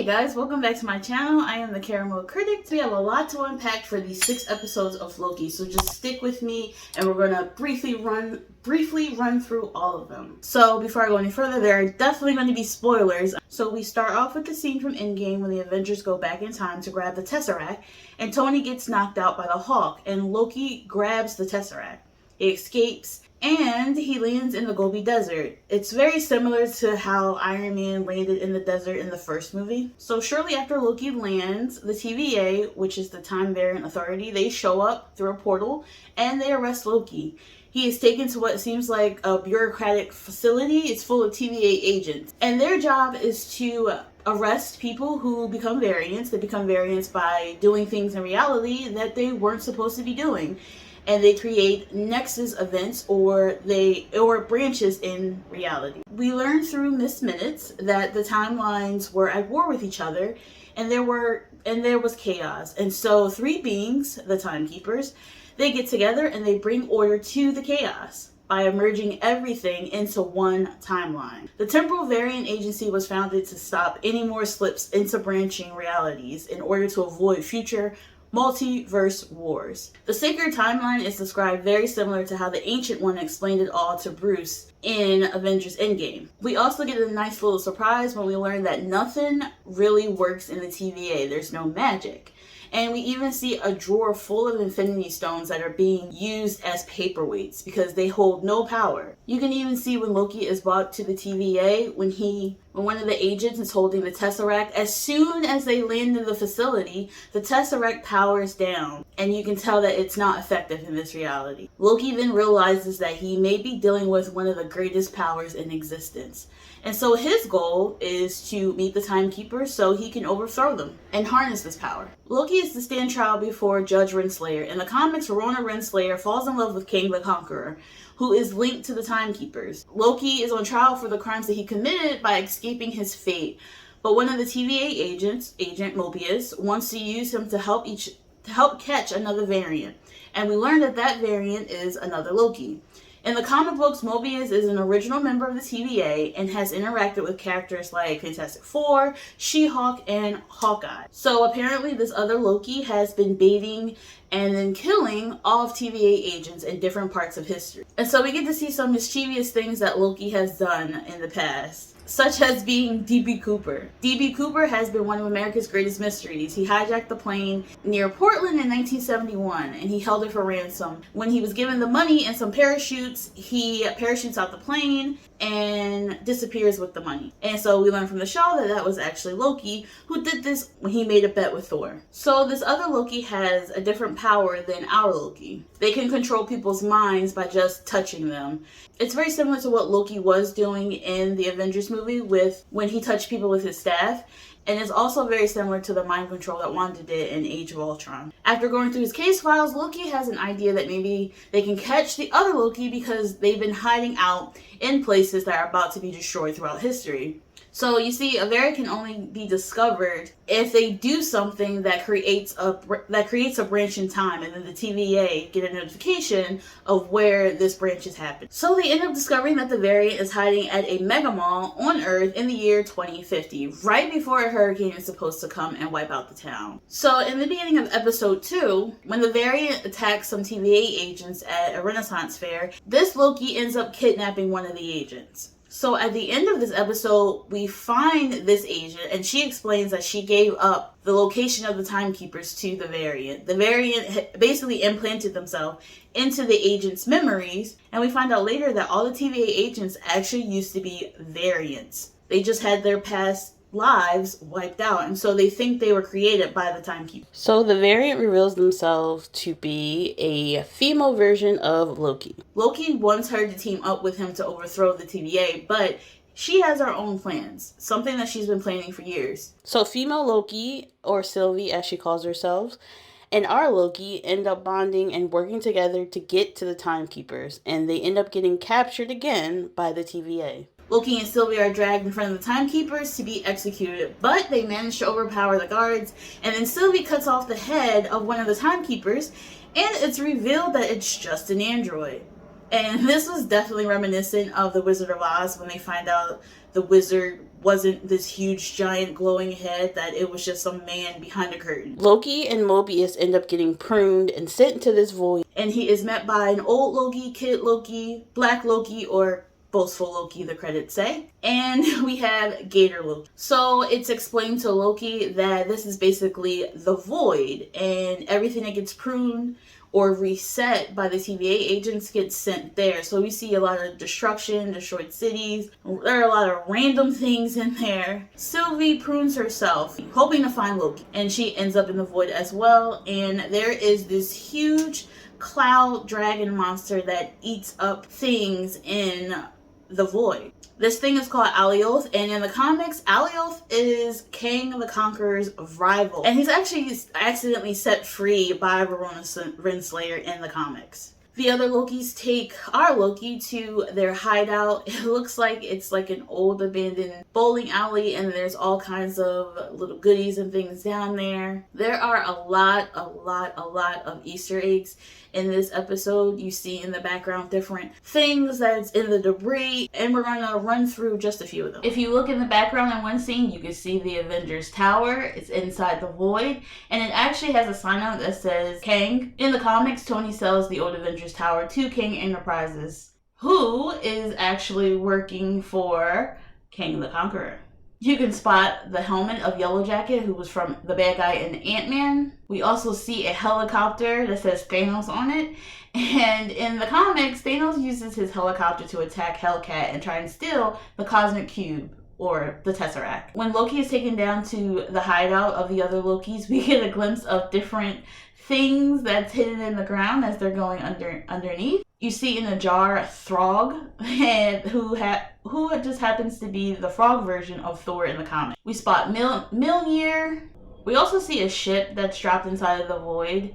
Hey guys, welcome back to my channel. I am the Caramel Critic. We have a lot to unpack for these 6 episodes of Loki, so just stick with me and we're gonna briefly run through all of them. So before I go any further, there are definitely going to be spoilers. So we start off with the scene from Endgame when the Avengers go back in time to grab the Tesseract, and Tony gets knocked out by the Hawk, and Loki grabs the Tesseract. He escapes, and he lands in the Gobi Desert. It's very similar to how Iron Man landed in the desert in the first movie. So shortly after Loki lands, the TVA, which is the Time Variant Authority, they show up through a portal and they arrest Loki. He is taken to what seems like a bureaucratic facility. It's full of TVA agents. And their job is to arrest people who become variants. They become variants by doing things in reality that they weren't supposed to be doing. And they create nexus events or branches in reality. We learned through Miss Minutes that the timelines were at war with each other, and there was chaos. And so 3 beings, the Timekeepers, they get together and they bring order to the chaos by merging everything into one timeline. The Temporal Variant Agency was founded to stop any more slips into branching realities in order to avoid future multiverse wars. The sacred timeline is described very similar to how the Ancient One explained it all to Bruce in Avengers Endgame. We also get a nice little surprise when we learn that nothing really works in the TVA. There's no magic. And we even see a drawer full of Infinity Stones that are being used as paperweights because they hold no power. You can even see when Loki is brought to the TVA, when one of the agents is holding the Tesseract, as soon as they land in the facility, the Tesseract powers down, and you can tell that it's not effective in this reality. Loki then realizes that he may be dealing with one of the greatest powers in existence. And so his goal is to meet the Timekeepers so he can overthrow them and harness this power. Loki is to stand trial before Judge Renslayer. In the comics, Rona Renslayer falls in love with King the Conqueror, who is linked to the Timekeepers. Loki is on trial for the crimes that he committed by escaping his fate. But one of the TVA agents, Agent Mobius, wants to use him to help catch another variant. And we learn that that variant is another Loki. In the comic books, Mobius is an original member of the TVA and has interacted with characters like Fantastic Four, She-Hulk, and Hawkeye. So apparently this other Loki has been baiting and then killing all of TVA agents in different parts of history. And so we get to see some mischievous things that Loki has done in the past, such as being D.B. Cooper. D.B. Cooper has been one of America's greatest mysteries. He hijacked the plane near Portland in 1971 and he held it for ransom. When he was given the money and some parachutes, he parachutes out the plane and disappears with the money. And so we learn from the show that that was actually Loki who did this when he made a bet with Thor. So this other Loki has a different power than our Loki. They can control people's minds by just touching them. It's very similar to what Loki was doing in the Avengers movie when he touched people with his staff. And it's also very similar to the mind control that Wanda did in Age of Ultron. After going through his case files, Loki has an idea that maybe they can catch the other Loki because they've been hiding out in places that are about to be destroyed throughout history. So you see, a variant can only be discovered if they do something that creates a branch in time, and then the TVA get a notification of where this branch is happening. So they end up discovering that the variant is hiding at a mega mall on Earth in the year 2050, right before a hurricane is supposed to come and wipe out the town. So in the beginning of episode 2, when the variant attacks some TVA agents at a Renaissance fair, this Loki ends up kidnapping one of the agents. So at the end of this episode, we find this agent, and she explains that she gave up the location of the Timekeepers to the variant. The variant basically implanted themselves into the agent's memories, and we find out later that all the TVA agents actually used to be variants. They just had their past lives wiped out, and so they think they were created by the Timekeepers. So the variant reveals themselves to be a female version of Loki. Loki wants her to team up with him to overthrow the TVA, but she has her own plans, something that she's been planning for years. So female Loki, or Sylvie as she calls herself, and our Loki end up bonding and working together to get to the Timekeepers, and they end up getting captured again by the TVA. Loki and Sylvie are dragged in front of the Timekeepers to be executed, but they manage to overpower the guards, and then Sylvie cuts off the head of one of the Timekeepers, and it's revealed that it's just an android. And this was definitely reminiscent of The Wizard of Oz when they find out the wizard wasn't this huge giant glowing head, that it was just some man behind a curtain. Loki and Mobius end up getting pruned and sent into this void, and he is met by an old Loki, Kid Loki, Black Loki, or Boastful Loki, the credits say. And we have Gator Loki. So it's explained to Loki that this is basically the void, and everything that gets pruned or reset by the TVA agents gets sent there. So we see a lot of destruction, destroyed cities. There are a lot of random things in there. Sylvie prunes herself, hoping to find Loki, and she ends up in the void as well. And there is this huge cloud dragon monster that eats up things in the void. This thing is called Alioth, and in the comics, Alioth is Kang the Conqueror's rival. And he's actually accidentally set free by Verona Renslayer in the comics. The other Lokis take our Loki to their hideout. It looks like it's like an old abandoned bowling alley, and there's all kinds of little goodies and things down there. There are a lot of Easter eggs in this episode. You see in the background different things that's in the debris, and we're going to run through just a few of them. If you look in the background in one scene, you can see the Avengers Tower. It's inside the void, and it actually has a sign on it that says Kang. In the comics, Tony sells the old Avengers Tower to Kang Enterprises, who is actually working for Kang the Conqueror. You can spot the helmet of Yellow Jacket, who was from the bad guy in Ant-Man. We also see a helicopter that says Thanos on it. And in the comics, Thanos uses his helicopter to attack Hellcat and try and steal the Cosmic Cube, or the Tesseract. When Loki is taken down to the hideout of the other Lokis, we get a glimpse of different things that's hidden in the ground as they're going underneath. You see in a jar Throg, and who just happens to be the frog version of Thor in the comic. We spot Mjolnir. We also see a ship that's trapped inside of the void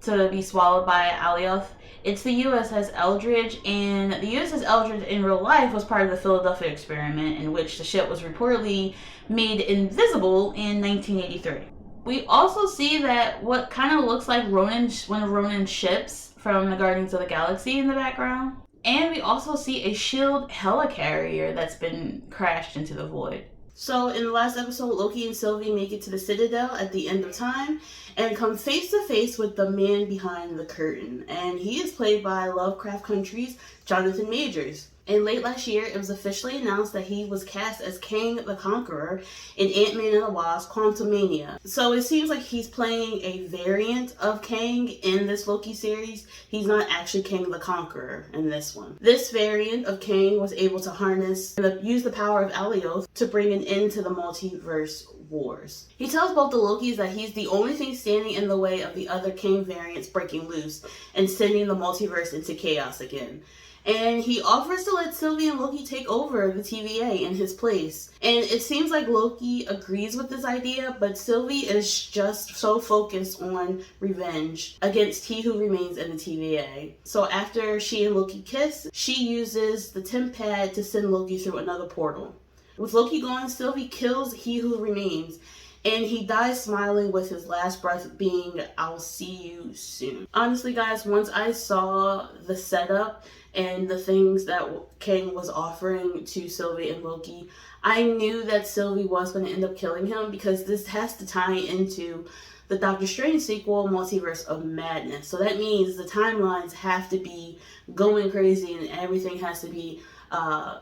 to be swallowed by Alioth. It's the USS Eldridge, and the USS Eldridge in real life was part of the Philadelphia experiment, in which the ship was reportedly made invisible in 1983. We also see that what kind of looks like one of Ronan's ships from the Guardians of the Galaxy in the background. And we also see a SHIELD helicarrier that's been crashed into the void. So in the last episode, Loki and Sylvie make it to the Citadel at the end of time and come face to face with the man behind the curtain. And he is played by Lovecraft Country's Jonathan Majors. And late last year, it was officially announced that he was cast as Kang the Conqueror in Ant-Man and the Wasp: Quantumania. So it seems like he's playing a variant of Kang in this Loki series. He's not actually Kang the Conqueror in this one. This variant of Kang was able to use the power of Alioth to bring an end to the multiverse wars. He tells both the Lokis that he's the only thing standing in the way of the other Kang variants breaking loose and sending the multiverse into chaos again. And he offers to let Sylvie and Loki take over the TVA in his place. And it seems like Loki agrees with this idea, but Sylvie is just so focused on revenge against He Who Remains in the TVA. So after she and Loki kiss, she uses the temp pad to send Loki through another portal. With Loki gone, Sylvie kills He Who Remains, and he dies smiling with his last breath being, "I'll see you soon." Honestly, guys, once I saw the setup and the things that Kang was offering to Sylvie and Loki, I knew that Sylvie was going to end up killing him, because this has to tie into the Doctor Strange sequel, Multiverse of Madness. So that means the timelines have to be going crazy, and everything has to be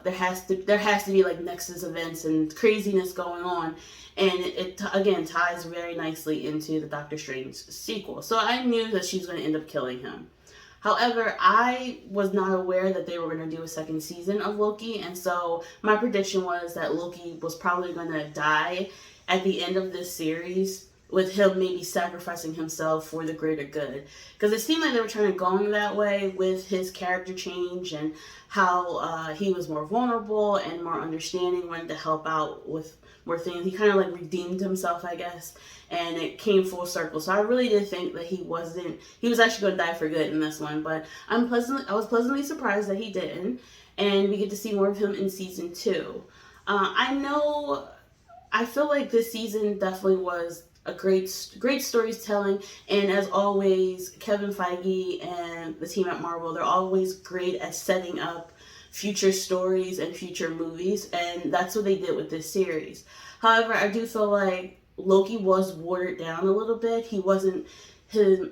there has to be like Nexus events and craziness going on, and it again ties very nicely into the Doctor Strange sequel. So I knew that she's going to end up killing him. However, I was not aware that they were going to do a second season of Loki, and so my prediction was that Loki was probably going to die at the end of this series, with him maybe sacrificing himself for the greater good. Because it seemed like they were trying to go that way with his character change and how he was more vulnerable and more understanding, wanted to help out with more things. He kind of like redeemed himself, I guess, and it came full circle. So I really did think that he was actually going to die for good in this one, but I was pleasantly surprised that he didn't, and we get to see more of him in season 2. I feel like this season definitely was a great storytelling. And as always, Kevin Feige and the team at Marvel, they're always great at setting up future stories and future movies, and that's what they did with this series. However, I do feel like Loki was watered down a little bit. He wasn't his,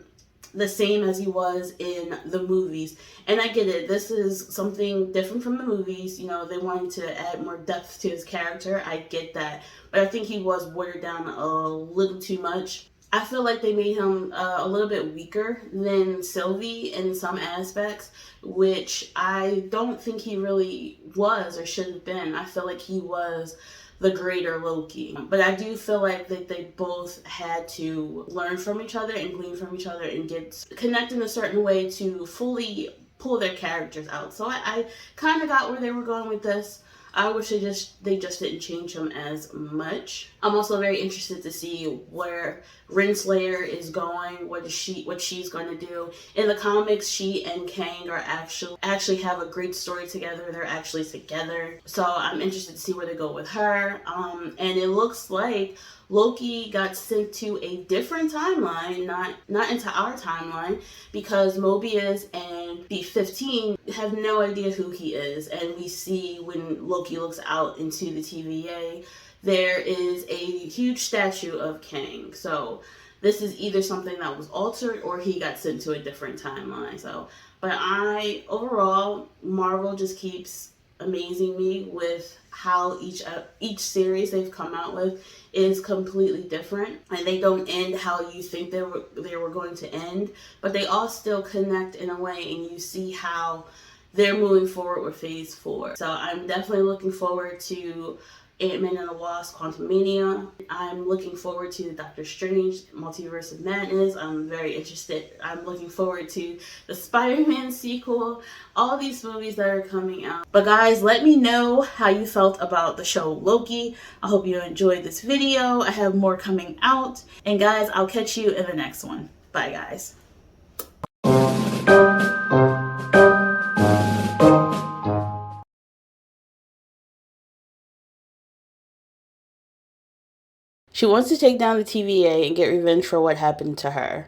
the same as he was in the movies. And I get it. This is something different from the movies. You know, they wanted to add more depth to his character. I get that. But I think he was watered down a little too much. I feel like they made him a little bit weaker than Sylvie in some aspects, which I don't think he really was or should have been. I feel like he was the greater Loki. But I do feel like that they both had to learn from each other and glean from each other and get connect in a certain way to fully pull their characters out. So I kind of got where they were going with this. I wish they just didn't change him as much. I'm also very interested to see where Renslayer is going, what she's going to do. In the comics, she and Kang are actually have a great story together. They're actually together. So I'm interested to see where they go with her. And it looks like Loki got sent to a different timeline, not into our timeline, because Mobius and B-15 have no idea who he is. And we see when Loki looks out into the TVA, there is a huge statue of Kang. So this is either something that was altered or he got sent to a different timeline. So, but overall, Marvel just keeps amazing me with how each series they've come out with is completely different, and they don't end how you think they were going to end, but they all still connect in a way, and you see how they're moving forward with Phase 4. So I'm definitely looking forward to Ant-Man and the Wasp: Quantumania. I'm looking forward to Doctor Strange: Multiverse of Madness. I'm very interested. I'm looking forward to the Spider-Man sequel. All these movies that are coming out. But guys, let me know how you felt about the show Loki. I hope you enjoyed this video. I have more coming out. And guys, I'll catch you in the next one. Bye guys. She wants to take down the TVA and get revenge for what happened to her.